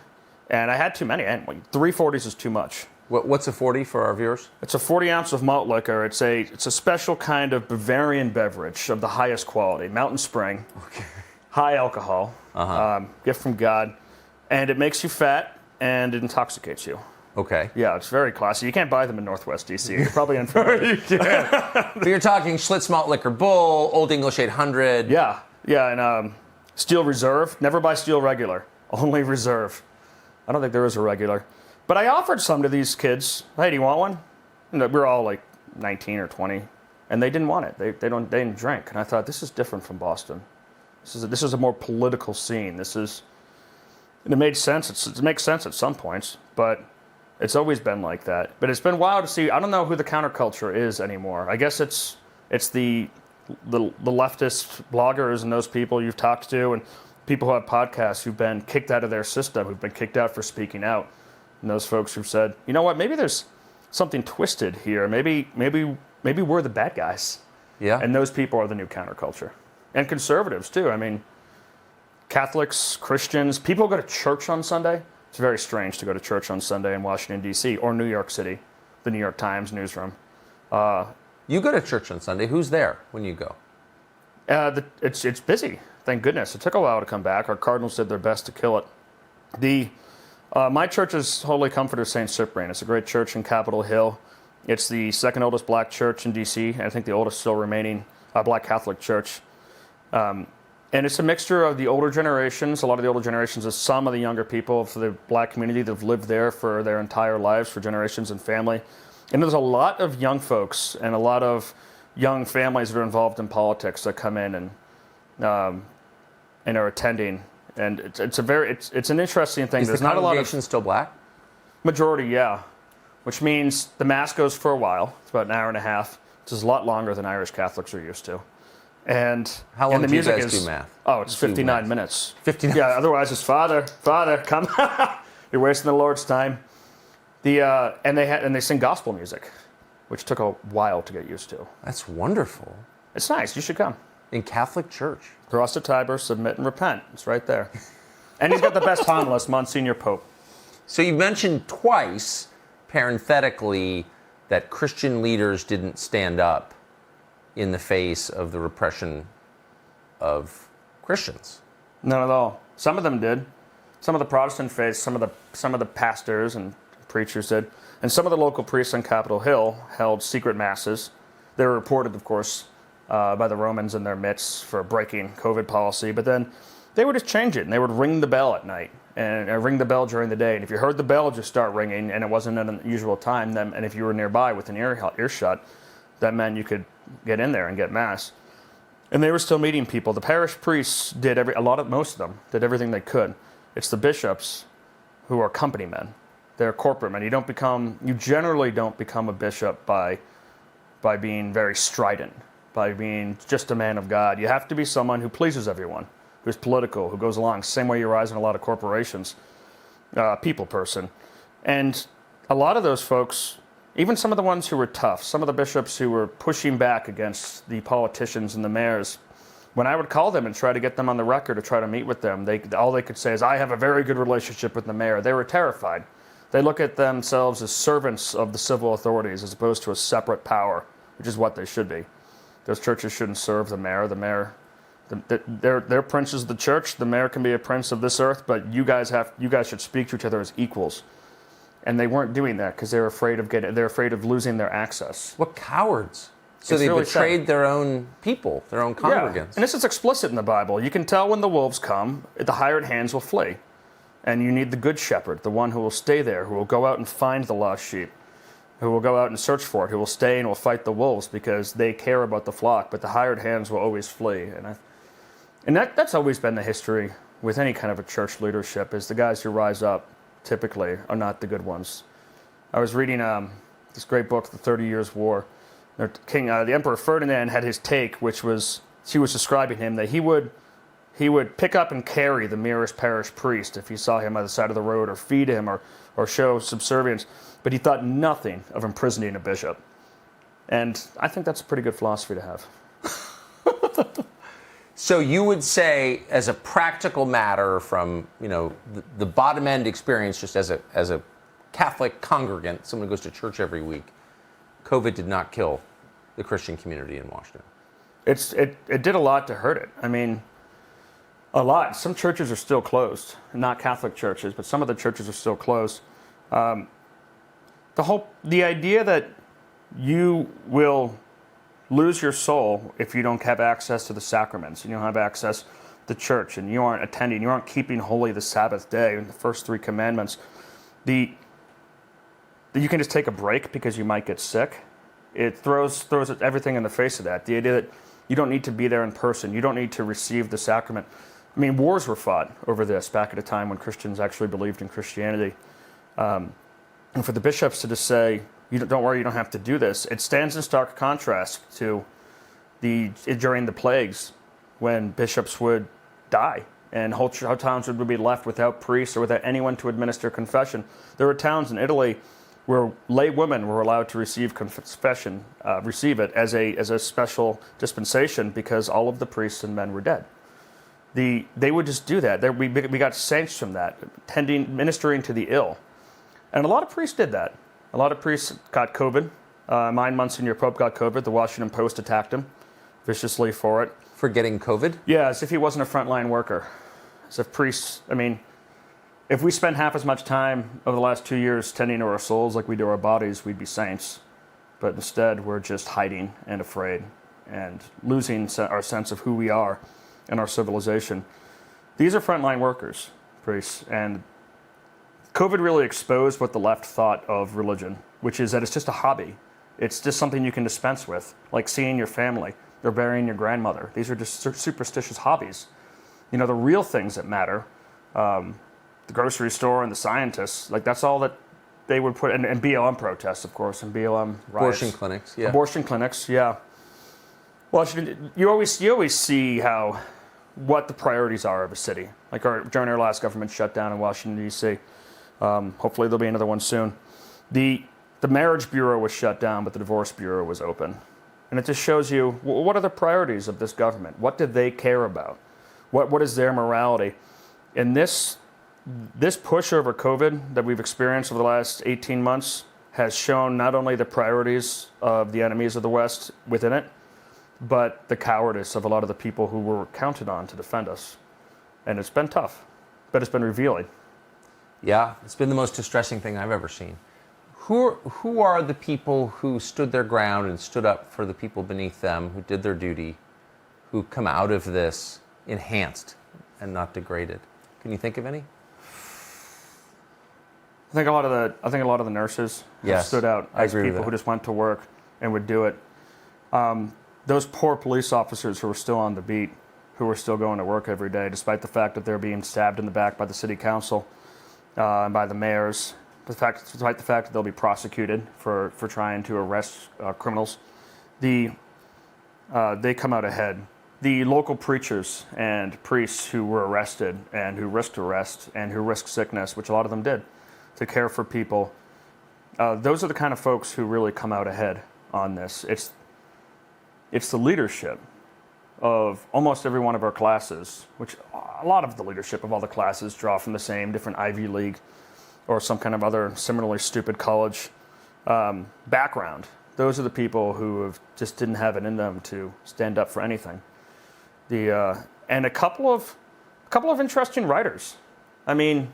Speaker 2: And I had too many. 3 40s is too much.
Speaker 1: What's a 40 for our viewers?
Speaker 2: It's a 40 ounce of malt liquor. It's a special kind of Bavarian beverage of the highest quality, Mountain Spring, high alcohol, gift from God, and it makes you fat and it intoxicates you.
Speaker 1: Okay.
Speaker 2: Yeah, it's very classy. You can't buy them in Northwest DC. You're probably unfamiliar.
Speaker 1: You can. But you're talking Schlitz Malt Liquor Bull, Old English 800.
Speaker 2: Yeah, and Steel Reserve. Never buy Steel Regular. Only Reserve. I don't think there is a regular. But I offered some to these kids. Hey, do you want one? And we were all like 19 or 20, and they didn't want it. They didn't drink. And I thought, this is different from Boston. This is a more political scene. And it made sense. It makes sense at some points, but it's always been like that. But it's been wild to see. I don't know who the counterculture is anymore. I guess it's the leftist bloggers and those people you've talked to, and people who have podcasts who've been kicked out of their system, who've been kicked out for speaking out. And those folks who've said, you know what, maybe there's something twisted here. Maybe we're the bad guys.
Speaker 1: Yeah.
Speaker 2: And those people are the new counterculture. And conservatives, too. I mean, Catholics, Christians, people who go to church on Sunday. It's very strange to go to church on Sunday in Washington, D.C. or New York City, the New York Times newsroom.
Speaker 1: You go to church on Sunday. Who's there when you go?
Speaker 2: It's busy, thank goodness. It took a while to come back. Our Cardinals did their best to kill it. My church is Holy Comfort of St. Cyprian. It's a great church in Capitol Hill. It's the second oldest black church in D.C., and I think the oldest still remaining black Catholic church. And it's a mixture of the older generations. A lot of the older generations is some of the younger people of the black community that have lived there for their entire lives, for generations and family. And there's a lot of young folks and a lot of young families that are involved in politics that come in and are attending. And it's an interesting thing.
Speaker 1: Is
Speaker 2: There's
Speaker 1: the
Speaker 2: not a lot
Speaker 1: congregation
Speaker 2: of
Speaker 1: still black?
Speaker 2: majority, yeah. Which means the Mass goes for a while. It's about an hour and a half. It's a lot longer than Irish Catholics are used to. And
Speaker 1: How long
Speaker 2: and the
Speaker 1: do you
Speaker 2: music
Speaker 1: guys
Speaker 2: is,
Speaker 1: do math?
Speaker 2: Oh, it's
Speaker 1: Do
Speaker 2: 59
Speaker 1: math.
Speaker 2: minutes.
Speaker 1: 59.
Speaker 2: Yeah, otherwise it's Father, come. You're wasting the Lord's time. And they sing gospel music, which took a while to get used to.
Speaker 1: That's wonderful.
Speaker 2: It's nice. You should come.
Speaker 1: In Catholic Church.
Speaker 2: Cross to Tiber, submit and repent. It's right there. And he's got the best homilist, Monsignor Pope.
Speaker 1: So you mentioned twice, parenthetically, that Christian leaders didn't stand up in the face of the repression of Christians.
Speaker 2: None at all. Some of them did. Some of the Protestant faiths, some of the pastors and preachers did, and some of the local priests on Capitol Hill held secret masses. They were reported, of course, by the Romans in their midst for breaking COVID policy, but then they would just change it, and they would ring the bell at night and ring the bell during the day. And if you heard the bell just start ringing and it wasn't at an unusual time, then and if you were nearby with an earshot, that meant you could get in there and get mass. And they were still meeting people. The parish priests did most of them did everything they could. It's the bishops who are company men. They're corporate men. You generally don't become a bishop by being very strident, by being just a man of God. You have to be someone who pleases everyone, who's political, who goes along, same way you rise in a lot of corporations, people person. And a lot of those folks, even some of the ones who were tough, some of the bishops who were pushing back against the politicians and the mayors, when I would call them and try to get them on the record to try to meet with them, all they could say is, I have a very good relationship with the mayor. They were terrified. They look at themselves as servants of the civil authorities as opposed to a separate power, which is what they should be. Those churches shouldn't serve the mayor. They're princes of the church. The mayor can be a prince of this earth, but you guys should speak to each other as equals. And they weren't doing that because they're afraid of losing their access.
Speaker 1: What cowards. So
Speaker 2: It's
Speaker 1: they
Speaker 2: really
Speaker 1: betrayed
Speaker 2: sad.
Speaker 1: their own people, their own congregants.
Speaker 2: Yeah. And this is explicit in the Bible. You can tell when the wolves come, the hired hands will flee. And you need the good shepherd, the one who will stay there, who will go out and find the lost sheep, who will go out and search for it, who will stay and will fight the wolves because they care about the flock, but the hired hands will always flee. And that's always been the history with any kind of a church leadership, is the guys who rise up typically are not the good ones. I was reading this great book, The 30 Years' War. The Emperor Ferdinand had his take, which was, she was describing him, that he would pick up and carry the nearest parish priest if he saw him by the side of the road, or feed him, or show subservience. But he thought nothing of imprisoning a bishop. And I think that's a pretty good philosophy to have.
Speaker 1: So you would say, as a practical matter, from the bottom end experience, just as a Catholic congregant, someone who goes to church every week, COVID did not kill the Christian community in Washington.
Speaker 2: It did a lot to hurt it. I mean, a lot. Some churches are still closed, not Catholic churches, but some of the churches are still closed. The idea that you will lose your soul if you don't have access to the sacraments, and you don't have access to church, and you aren't attending, you aren't keeping holy the Sabbath day and the first 3 commandments. You can just take a break because you might get sick. It throws everything in the face of that. The idea that you don't need to be there in person, you don't need to receive the sacrament. I mean, wars were fought over this back at a time when Christians actually believed in Christianity. And for the bishops to just say, don't worry, you don't have to do this, it stands in stark contrast to during the plagues, when bishops would die and whole towns would be left without priests or without anyone to administer confession. There were towns in Italy where lay women were allowed to receive confession, receive it as a special dispensation because all of the priests and men were dead. They would just do that. We got saints from that, ministering to the ill. And a lot of priests did that. A lot of priests got COVID. Mine, Monsignor Pope, got COVID. The Washington Post attacked him viciously for it.
Speaker 1: For getting COVID?
Speaker 2: Yeah, as if he wasn't a frontline worker. As if priests, I mean, if we spent half as much time over the last 2 years tending to our souls like we do our bodies, we'd be saints. but instead we're just hiding and afraid and losing our sense of who we are and our civilization. These are frontline workers, priests, and COVID really exposed what the left thought of religion, which is that it's just a hobby. It's just something you can dispense with, like seeing your family or burying your grandmother. These are just superstitious hobbies. You know, the real things that matter, the grocery store and the scientists, like that's all that they would put, and BLM protests, of course, and BLM riots.
Speaker 1: Abortion clinics, yeah.
Speaker 2: Abortion clinics, yeah. Well, you always see what the priorities are of a city. Like during our last government shutdown in Washington, D.C., hopefully there'll be another one soon. The marriage bureau was shut down, but the divorce bureau was open. And it just shows you, what are the priorities of this government? What do they care about? What is their morality? And this push over COVID that we've experienced over the last 18 months has shown not only the priorities of the enemies of the West within it, but the cowardice of a lot of the people who were counted on to defend us. And it's been tough, but it's been revealing.
Speaker 1: Yeah, it's been the most distressing thing I've ever seen. Who are the people who stood their ground and stood up for the people beneath them, who did their duty, who come out of this enhanced and not degraded? Can you think of any?
Speaker 2: I think a lot of the nurses have stood out as people who just went to work and would do it. Those poor police officers who were still on the beat, who were still going to work every day, despite the fact that they're being stabbed in the back by the city council and by the mayors, despite the fact that they'll be prosecuted for trying to arrest criminals. They come out ahead. The local preachers and priests who were arrested and who risked arrest and who risked sickness, which a lot of them did, to care for people, those are the kind of folks who really come out ahead on this. It's the leadership of almost every one of our classes, which a lot of the leadership of all the classes draw from the same different Ivy League or some kind of other similarly stupid college background. Those are the people who just didn't have it in them to stand up for anything. And a couple of interesting writers. I mean,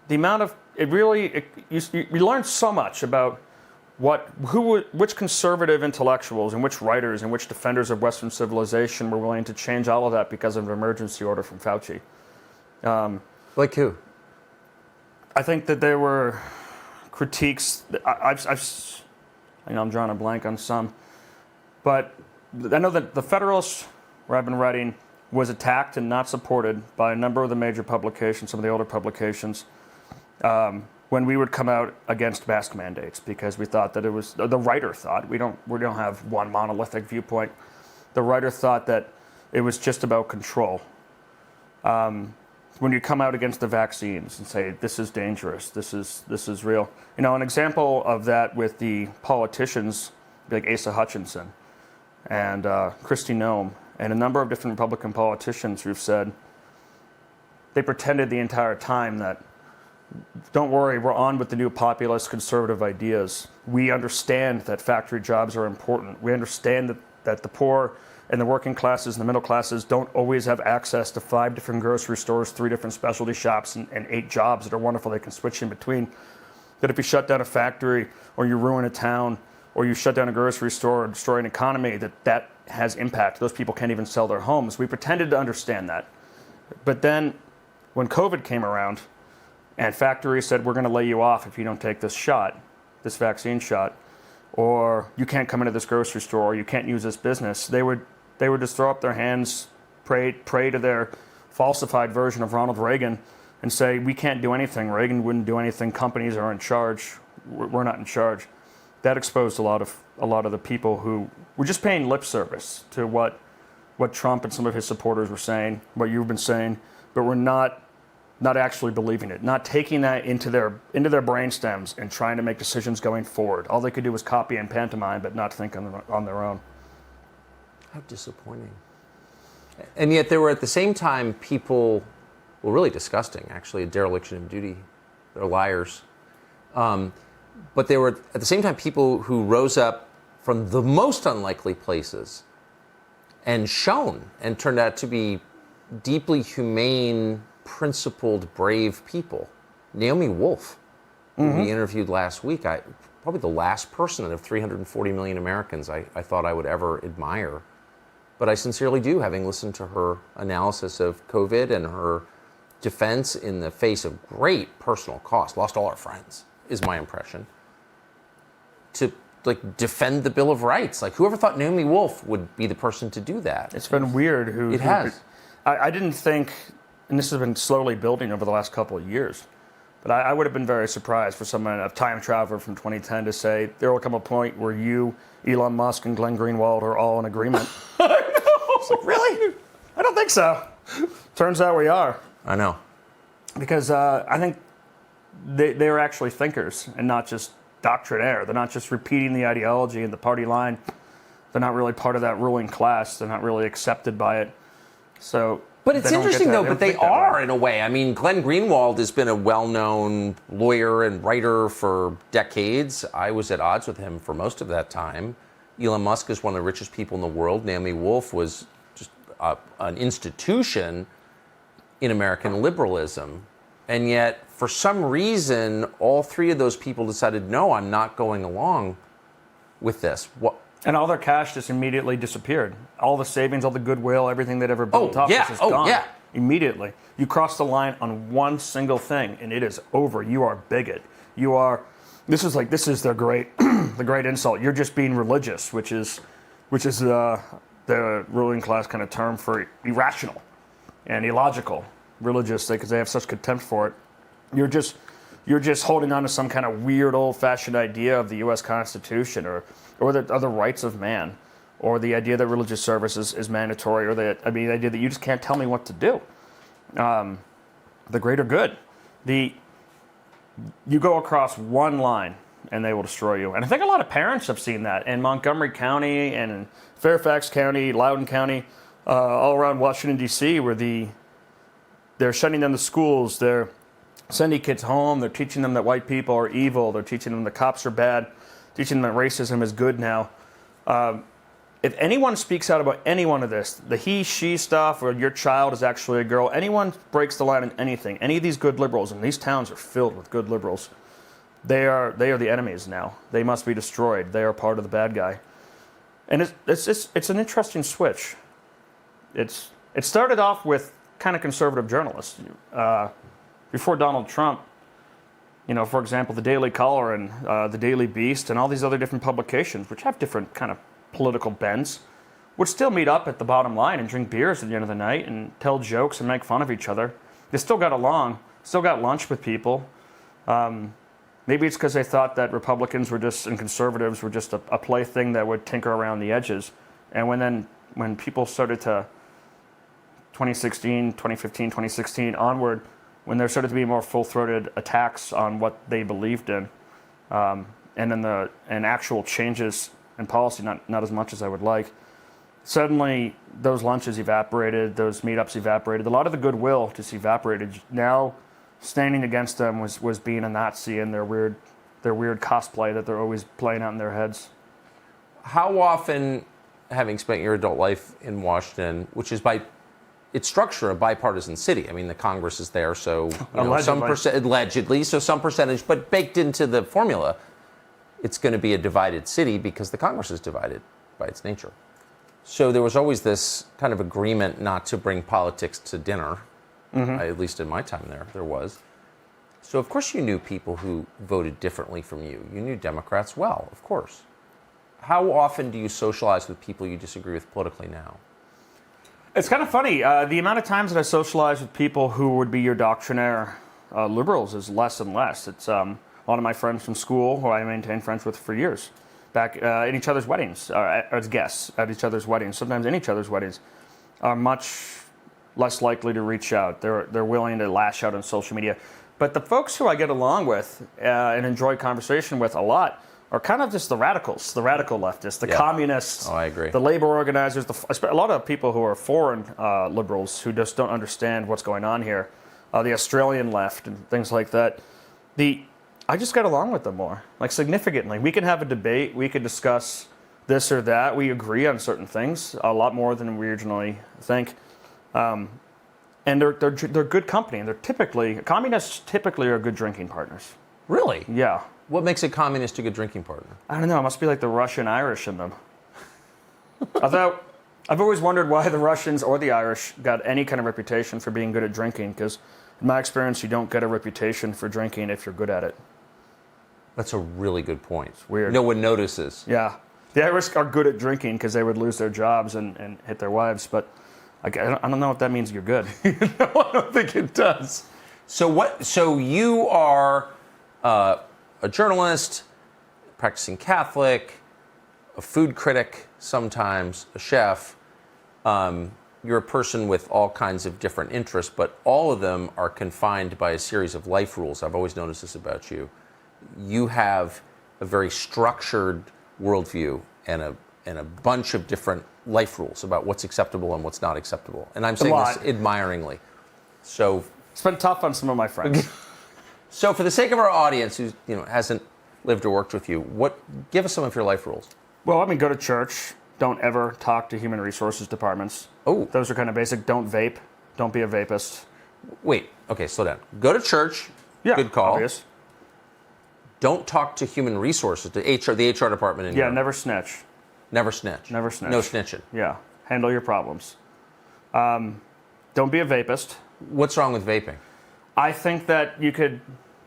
Speaker 2: the amount of you learn so much about which conservative intellectuals and which writers and which defenders of Western civilization were willing to change all of that because of an emergency order from Fauci.
Speaker 1: Like who?
Speaker 2: I think that there were critiques. I'm drawing a blank on some, but I know that the Federalist, where I've been writing, was attacked and not supported by a number of the major publications, some of the older publications, when we would come out against mask mandates, because we thought that it was the writer thought we don't have one monolithic viewpoint. The writer thought that it was just about control. When you come out against the vaccines and say this is dangerous, this is real. You know, an example of that with the politicians like Asa Hutchinson and Kristi Noem and a number of different Republican politicians who've said they pretended the entire time that, don't worry, we're on with the new populist conservative ideas. We understand that factory jobs are important. We understand that the poor and the working classes and the middle classes don't always have access to 5 different grocery stores, 3 different specialty shops, and 8 jobs that are wonderful they can switch in between. That if you shut down a factory or you ruin a town or you shut down a grocery store or destroy an economy, that has impact. Those people can't even sell their homes. We pretended to understand that. But then when COVID came around, and factories said, we're going to lay you off if you don't take this vaccine shot, or you can't come into this grocery store, or you can't use this business, they would just throw up their hands, pray to their falsified version of Ronald Reagan, and say, we can't do anything. Reagan wouldn't do anything. Companies are in charge. We're not in charge. That exposed a lot of the people who were just paying lip service to what Trump and some of his supporters were saying, what you've been saying, but were not actually believing it, not taking that into their brain stems and trying to make decisions going forward. All they could do was copy and pantomime, but not think on their own.
Speaker 1: How disappointing. And yet there were at the same time people, well, really disgusting, actually, a dereliction of duty. They're liars. But there were at the same time people who rose up from the most unlikely places and shone and turned out to be deeply humane, principled, brave people. Naomi Wolf, who we interviewed last week, probably the last person out of 340 million Americans I thought I would ever admire. But I sincerely do, having listened to her analysis of COVID and her defense in the face of great personal cost, lost all our friends, is my impression, to like defend the Bill of Rights. Like, whoever thought Naomi Wolf would be the person to do that?
Speaker 2: It's been weird.
Speaker 1: It has.
Speaker 2: I didn't think, and this has been slowly building over the last couple of years, but I would have been very surprised for someone, a time traveler from 2010, to say there will come a point where you, Elon Musk, and Glenn Greenwald are all in agreement.
Speaker 1: I know.
Speaker 2: It's like, really? I don't think so. Turns out we are.
Speaker 1: I know.
Speaker 2: Because I think they're actually thinkers and not just doctrinaire. They're not just repeating the ideology and the party line. They're not really part of that ruling class. They're not really accepted by it. So,
Speaker 1: but it's interesting, though, but they are, in a way. I mean, Glenn Greenwald has been a well-known lawyer and writer for decades. I was at odds with him for most of that time. Elon Musk is one of the richest people in the world. Naomi Wolf was just an institution in American liberalism. And yet, for some reason, all three of those people decided, no, I'm not going along with this. What?
Speaker 2: And all their cash just immediately disappeared. All the savings, all the goodwill, everything they'd ever built up is just gone.
Speaker 1: Yeah.
Speaker 2: Immediately. You cross the line on one single thing, and it is over. You are bigot. You are. This is their great, the great insult. You're just being religious, which is the ruling class kind of term for irrational and illogical. Religious, because they have such contempt for it. You're just holding on to some kind of weird old-fashioned idea of the U.S. Constitution or the other rights of man, or the idea that religious service is mandatory, or the idea that you just can't tell me what to do. The greater good. You go across one line and they will destroy you. And I think a lot of parents have seen that in Montgomery County and in Fairfax County, Loudoun County, all around Washington, D.C., where they're shutting down the schools, they're sending kids home, they're teaching them that white people are evil, they're teaching them the cops are bad, teaching them that racism is good now. If anyone speaks out about any one of this, the he, she stuff, or your child is actually a girl, anyone breaks the line in anything, any of these good liberals, and these towns are filled with good liberals, they are the enemies now. They must be destroyed. They are part of the bad guy. And it's an interesting switch. It started off with kind of conservative journalists. Before Donald Trump, for example, the Daily Caller and the Daily Beast and all these other different publications, which have different kind of political bents, would still meet up at the bottom line and drink beers at the end of the night and tell jokes and make fun of each other. They still got along, still got lunch with people. Maybe it's because they thought that Republicans and conservatives were just a plaything that would tinker around the edges. And when people started to 2016, 2015, 2016 onward, when there started to be more full-throated attacks on what they believed in, and actual changes in policy, not as much as I would like, suddenly those lunches evaporated, those meetups evaporated. A lot of the goodwill just evaporated. Now, standing against them was being a Nazi and their weird cosplay that they're always playing out in their heads.
Speaker 1: How often, having spent your adult life in Washington, which is by its structure a bipartisan city. I mean, the Congress is there, so allegedly, so some percentage, but baked into the formula, it's going to be a divided city because the Congress is divided by its nature. So there was always this kind of agreement not to bring politics to dinner. At least in my time there was. So of course you knew people who voted differently from you. You knew Democrats well, of course. How often do you socialize with people you disagree with politically now?
Speaker 2: It's kind of funny. The amount of times that I socialize with people who would be your doctrinaire liberals is less and less. It's a lot of my friends from school who I maintained friends with for years, back in each other's weddings, as guests at each other's weddings, sometimes in each other's weddings, are much less likely to reach out. They're willing to lash out on social media. But the folks who I get along with and enjoy conversation with a lot are kind of just the radicals, the radical leftists, the communists.
Speaker 1: Oh, I agree.
Speaker 2: The labor organizers, a lot of people who are foreign liberals who just don't understand what's going on here, the Australian left and things like that. I just get along with them more, like significantly. We can have a debate. We can discuss this or that. We agree on certain things a lot more than we originally think. And they're good company, and communists typically are good drinking partners.
Speaker 1: Really?
Speaker 2: Yeah.
Speaker 1: What makes a communist a good drinking partner?
Speaker 2: I don't know. It must be like the Russian Irish in them. Although I've always wondered why the Russians or the Irish got any kind of reputation for being good at drinking, because in my experience, you don't get a reputation for drinking if you're good at it.
Speaker 1: That's a really good point. It's
Speaker 2: weird.
Speaker 1: No one notices.
Speaker 2: Yeah. The Irish are good at drinking because they would lose their jobs and hit their wives, but I don't know if that means you're good.
Speaker 1: No, I don't think it does. So you are a journalist, practicing Catholic, a food critic, sometimes a chef. You're a person with all kinds of different interests, but all of them are confined by a series of life rules. I've always noticed this about you. You have a very structured worldview and a bunch of different life rules about what's acceptable and what's not acceptable. And I'm saying this admiringly. So
Speaker 2: it's been tough on some of my friends.
Speaker 1: So for the sake of our audience who hasn't lived or worked with you, give us some of your life rules.
Speaker 2: Well, I mean, go to church. Don't ever talk to human resources departments.
Speaker 1: Oh.
Speaker 2: Those are kind of basic. Don't vape. Don't be a vapist.
Speaker 1: Wait, okay, slow down. Go to church.
Speaker 2: Yeah,
Speaker 1: good call.
Speaker 2: Obvious.
Speaker 1: Don't talk to human resources, the HR department in
Speaker 2: Yeah,
Speaker 1: Europe.
Speaker 2: never snitch.
Speaker 1: Never snitch.
Speaker 2: Never snitch.
Speaker 1: No snitching.
Speaker 2: Yeah, handle your problems. Don't be a vapist.
Speaker 1: What's wrong with vaping?
Speaker 2: I think that you could.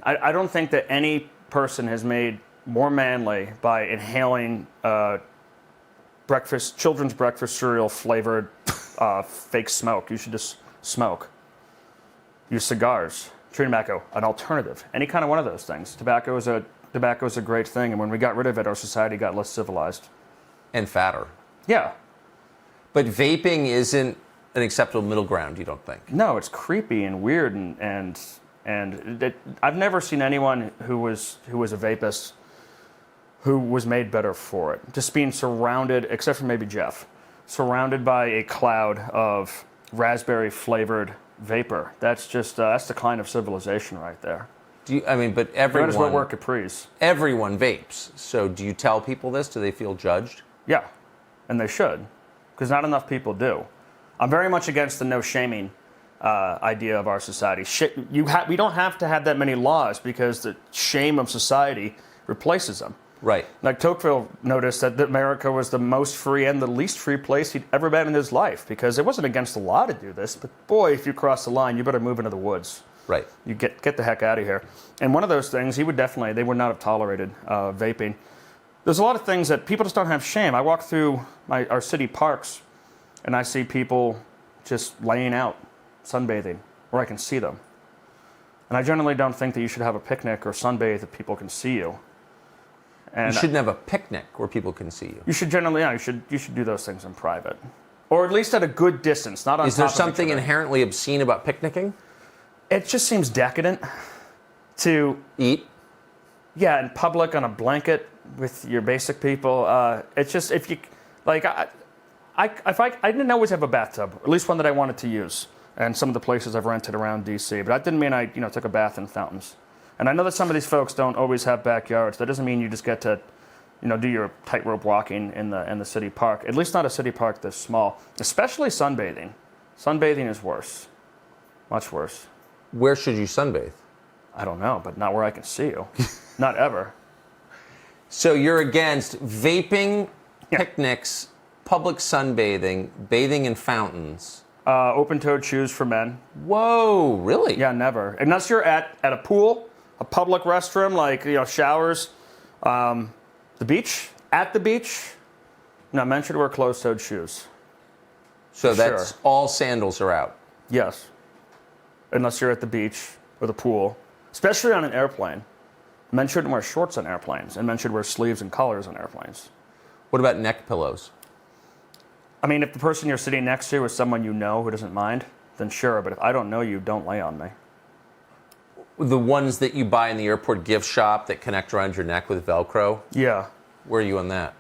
Speaker 2: I don't think that any person has made more manly by inhaling children's breakfast cereal flavored fake smoke. You should just smoke. Use cigars, chewing tobacco, an alternative. Any kind of one of those things. Tobacco is a great thing, and when we got rid of it, our society got less civilized.
Speaker 1: And fatter.
Speaker 2: Yeah.
Speaker 1: But vaping isn't an acceptable middle ground, you don't think?
Speaker 2: No, it's creepy and weird, and I've never seen anyone who was a vapist who was made better for it. Just being surrounded, except for maybe Jeff, surrounded by a cloud of raspberry flavored vapor. That's just that's the decline of civilization right there.
Speaker 1: But everyone.
Speaker 2: Might as well work Capris.
Speaker 1: Everyone vapes. So do you tell people this? Do they feel judged?
Speaker 2: Yeah, and they should, because not enough people do. I'm very much against the no shaming idea of our society. We don't have to have that many laws because the shame of society replaces them.
Speaker 1: Right.
Speaker 2: Like Tocqueville noticed that America was the most free and the least free place he'd ever been in his life, because it wasn't against the law to do this, but boy, if you cross the line, you better move into the woods.
Speaker 1: Right.
Speaker 2: You get the heck out of here. And one of those things, they would not have tolerated vaping. There's a lot of things that people just don't have shame. I walk through our city parks, and I see people just laying out, sunbathing, where I can see them. And I generally don't think that you should have a picnic or sunbathe if people can see you. And
Speaker 1: you shouldn't have a picnic where people can see you.
Speaker 2: You should generally, you should do those things in private, or at least at a good distance, not on.
Speaker 1: Is there something inherently obscene about picnicking?
Speaker 2: It just seems decadent to
Speaker 1: eat.
Speaker 2: Yeah, in public on a blanket with your basic people. It's just if you like, I didn't always have a bathtub, at least one that I wanted to use, and some of the places I've rented around DC. But that didn't mean I took a bath in fountains. And I know that some of these folks don't always have backyards. That doesn't mean you just get to, do your tightrope walking in the city park. At least not a city park this small. Especially sunbathing. Sunbathing is worse, much worse.
Speaker 1: Where should you sunbathe?
Speaker 2: I don't know, but not where I can see you. Not ever.
Speaker 1: So you're against vaping, picnics, public sunbathing, bathing in fountains.
Speaker 2: Open-toed shoes for men.
Speaker 1: Whoa, really?
Speaker 2: Yeah, never. Unless you're at a pool, a public restroom, like showers, the beach. At the beach, no, men should wear closed-toed shoes.
Speaker 1: So that's all sandals are out.
Speaker 2: Yes. Unless you're at the beach or the pool, especially on an airplane. Men shouldn't wear shorts on airplanes, and men should wear sleeves and collars on airplanes.
Speaker 1: What about neck pillows?
Speaker 2: I mean, if the person you're sitting next to is someone you know who doesn't mind, then sure. But if I don't know you, don't lay on me.
Speaker 1: The ones that you buy in the airport gift shop that connect around your neck with Velcro?
Speaker 2: Yeah.
Speaker 1: Where are you on that?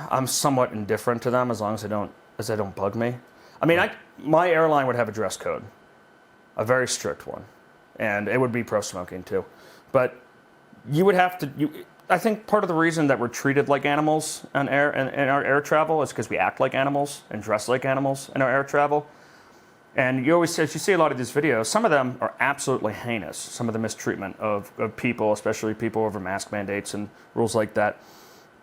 Speaker 2: I'm somewhat indifferent to them as long as they don't bug me. I mean, my airline would have a dress code, a very strict one, and it would be pro-smoking too. But you would have to. I think part of the reason that we're treated like animals in our air travel is because we act like animals and dress like animals in our air travel. And you always, as you see a lot of these videos, some of them are absolutely heinous. Some of the mistreatment of people, especially people over mask mandates and rules like that.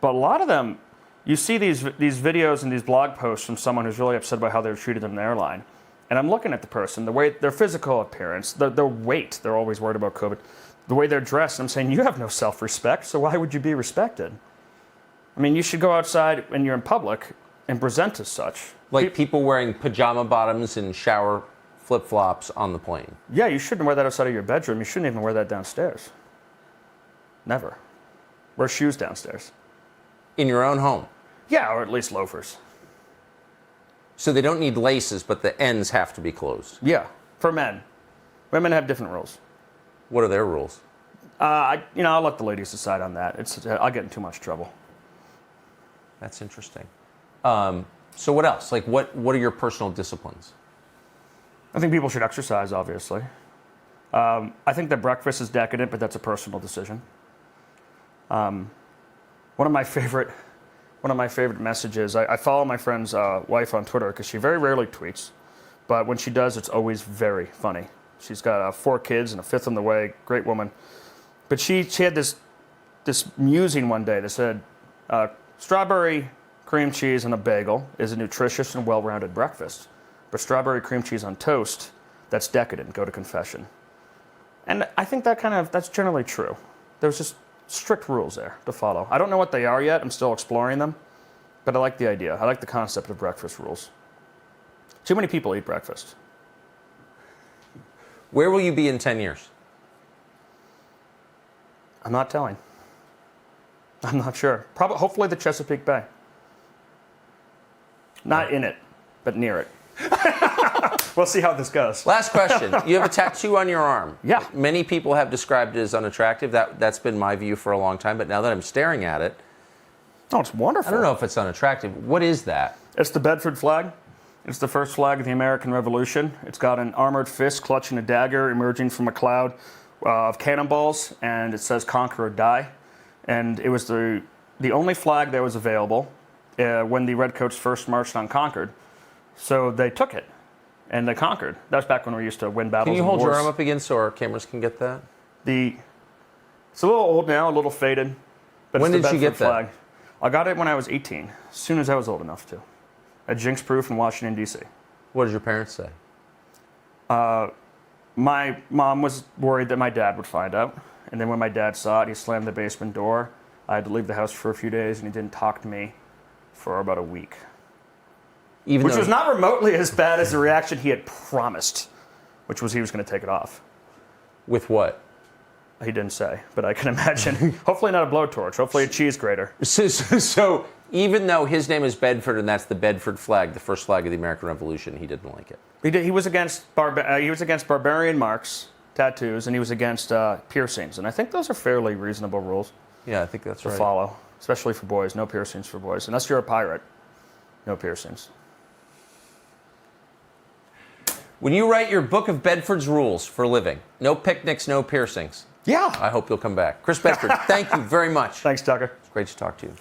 Speaker 2: But a lot of them, you see these videos and these blog posts from someone who's really upset about how they were treated in the airline. And I'm looking at the person, the way their physical appearance, their weight, they're always worried about COVID, the way they're dressed. I'm saying, you have no self-respect, so why would you be respected? I mean, you should go outside when you're in public and present as such.
Speaker 1: Like people wearing pajama bottoms and shower flip-flops on the plane.
Speaker 2: Yeah, you shouldn't wear that outside of your bedroom. You shouldn't even wear that downstairs. Never. Wear shoes downstairs.
Speaker 1: In your own home.
Speaker 2: Yeah, or at least loafers.
Speaker 1: So they don't need laces, but the ends have to be closed.
Speaker 2: Yeah, for men. Women have different rules.
Speaker 1: What are their rules?
Speaker 2: I'll let the ladies decide on that. I'll get in too much trouble.
Speaker 1: That's interesting. So what else? Like, what are your personal disciplines?
Speaker 2: I think people should exercise, obviously. I think that breakfast is decadent, but that's a personal decision. One of my favorite messages, I follow my friend's wife on Twitter because she very rarely tweets, but when she does, it's always very funny. She's got 4 kids and a 5th on the way, great woman. But she had this musing one day that said, strawberry cream cheese and a bagel is a nutritious and well-rounded breakfast. But strawberry cream cheese on toast, that's decadent. Go to confession. And I think that's generally true. There's just strict rules there to follow. I don't know what they are yet. I'm still exploring them. But I like the idea. I like the concept of breakfast rules. Too many people eat breakfast.
Speaker 1: Where will you be in 10 years?
Speaker 2: I'm not telling. I'm not sure. Hopefully the Chesapeake Bay. Not in it, but near it. We'll see how this goes.
Speaker 1: Last question. You have a tattoo on your arm.
Speaker 2: Yeah.
Speaker 1: Many people have described it as unattractive. That's been my view for a long time. But now that I'm staring at it,
Speaker 2: Oh, it's wonderful.
Speaker 1: I don't know if it's unattractive. What is that?
Speaker 2: It's the Bedford flag. It's the first flag of the American Revolution. It's got an armored fist clutching a dagger emerging from a cloud of cannonballs, and it says "Conquer or Die." And it was the only flag that was available when the Redcoats first marched on Concord. So they took it, and they conquered. That was back when we used to win battles.
Speaker 1: Can you
Speaker 2: and
Speaker 1: hold
Speaker 2: wars.
Speaker 1: your arm up again so our cameras can get that?
Speaker 2: It's a little old now, a little faded. But
Speaker 1: When
Speaker 2: it's the
Speaker 1: did you
Speaker 2: Bedford
Speaker 1: get that?
Speaker 2: flag. I got it when I was 18, as soon as I was old enough to. At Jinx Proof in Washington, D.C.
Speaker 1: What did your parents say?
Speaker 2: My mom was worried that my dad would find out. And then when my dad saw it, he slammed the basement door. I had to leave the house for a few days, and he didn't talk to me for about a week. Which was not remotely as bad as the reaction he had promised, which was he was going to take it off.
Speaker 1: With what?
Speaker 2: He didn't say, but I can imagine. Hopefully not a blowtorch. Hopefully a cheese grater.
Speaker 1: So even though his name is Bedford and that's the Bedford flag, the first flag of the American Revolution, he didn't like it.
Speaker 2: He was against barbarian marks, tattoos, and he was against piercings. And I think those are fairly reasonable rules
Speaker 1: Yeah, I think that's
Speaker 2: to
Speaker 1: right.
Speaker 2: follow, especially for boys. No piercings for boys. Unless you're a pirate, no piercings.
Speaker 1: When you write your book of Bedford's rules for a living, no picnics, no piercings.
Speaker 2: Yeah.
Speaker 1: I hope you'll come back. Chris Bedford, thank you very much.
Speaker 2: Thanks, Tucker.
Speaker 1: It's great to talk to you.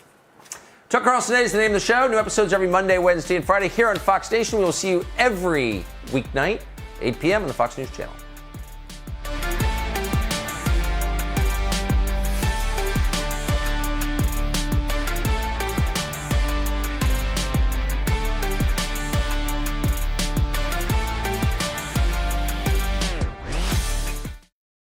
Speaker 1: Tucker Carlson Today is the name of the show. New episodes every Monday, Wednesday, and Friday here on Fox Station. We will see you every weeknight, 8 p.m. on the Fox News Channel.